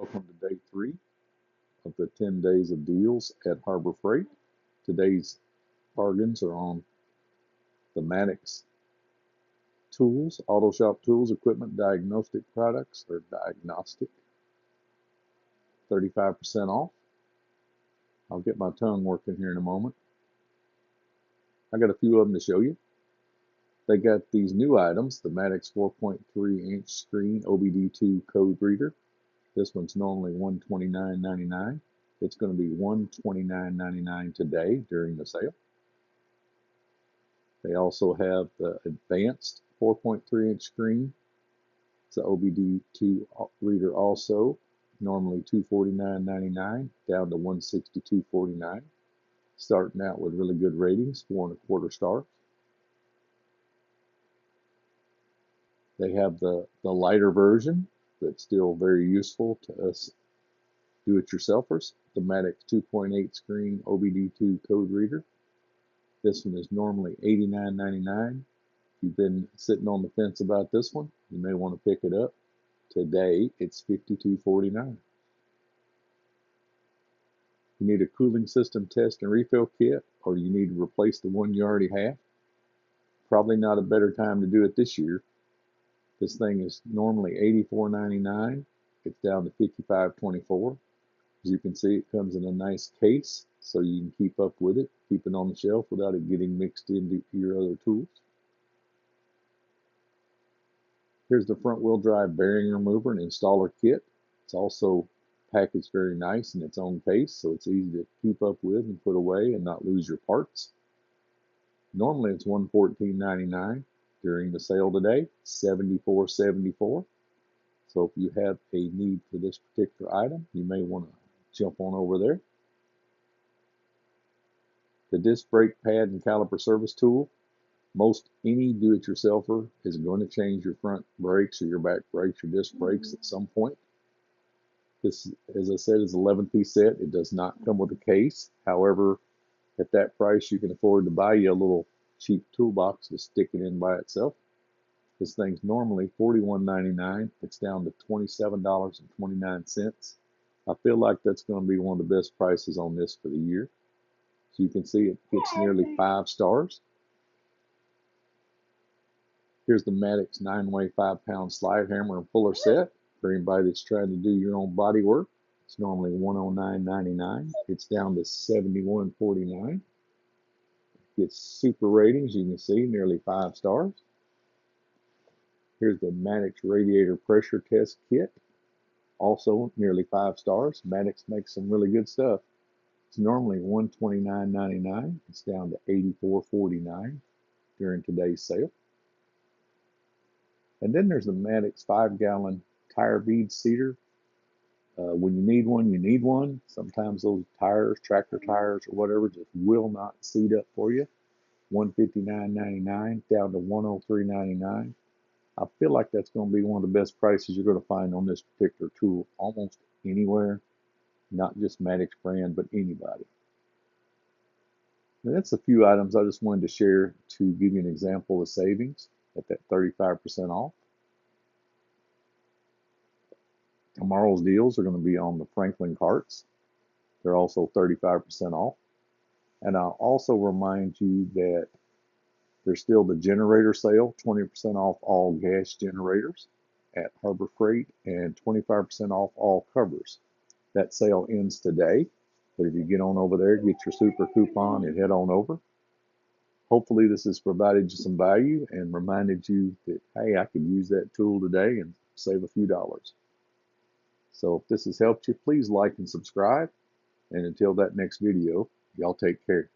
Welcome to day 3 of the 10 days of deals at Harbor Freight. Today's bargains are on the Maddox tools, auto shop tools, equipment, diagnostic products, or diagnostic, 35% off. I'll get my tongue working here in a moment. I got a few of them to show you. They got these new items, the Maddox 4.3-inch screen OBD2 code reader. This one's normally $129.99. It's going to be $129.99 today during the sale. They also have the advanced 4.3-inch screen. It's an OBD2 reader also, normally $249.99 down to $162.49. Starting out with really good ratings, 4.25 stars. They have the lighter version that's still very useful to us do-it-yourselfers, the Maddox 2.8 screen OBD2 code reader. This one is normally $89.99. If you've been sitting on the fence about this one, you may want to pick it up. Today, it's $52.49. You need a cooling system test and refill kit, or you need to replace the one you already have. Probably not a better time to do it this year. This thing is normally $84.99. It's down to $55.24. As you can see, it comes in a nice case, so you can keep up with it, keep it on the shelf without it getting mixed into your other tools. Here's the front wheel drive bearing remover and installer kit. It's also packaged very nice in its own case, so it's easy to keep up with and put away and not lose your parts. Normally it's $114.99. During the sale today, $74.74. So if you have a need for this particular item, you may want to jump on over there. The disc brake pad and caliper service tool. Most any do-it-yourselfer is going to change your front brakes or your back brakes or disc brakes at some point. This, as I said, is an 11-piece set. It does not come with a case. However, at that price, you can afford to buy you a little cheap toolbox to stick it in by itself. This thing's normally $41.99. It's down to $27.29. I feel like that's going to be one of the best prices on this for the year. So you can see it gets nearly 5 stars. Here's the Maddox 9-way 5-pound slide hammer and puller set for anybody that's trying to do your own body work. It's normally $109.99. It's down to $71.49. Gets super ratings, you can see, nearly 5 stars. Here's the Maddox radiator pressure test kit, also nearly 5 stars. Maddox makes some really good stuff. It's normally $129.99. It's down to $84.49 during today's sale. And then there's the Maddox 5-gallon tire bead seater. When you need one, you need one. Sometimes those tires, tractor tires or whatever, just will not seat up for you. $159.99 down to $103.99. I feel like that's going to be one of the best prices you're going to find on this particular tool almost anywhere, not just Maddox brand, but anybody. Now, that's a few items I just wanted to share to give you an example of savings at that 35% off. Tomorrow's deals are going to be on the Franklin carts. They're also 35% off. And I'll also remind you that there's still the generator sale, 20% off all gas generators at Harbor Freight and 25% off all covers. That sale ends today, but if you get on over there, get your super coupon and head on over. Hopefully this has provided you some value and reminded you that, hey, I could use that tool today and save a few dollars. So if this has helped you, please like and subscribe. And until that next video, y'all take care.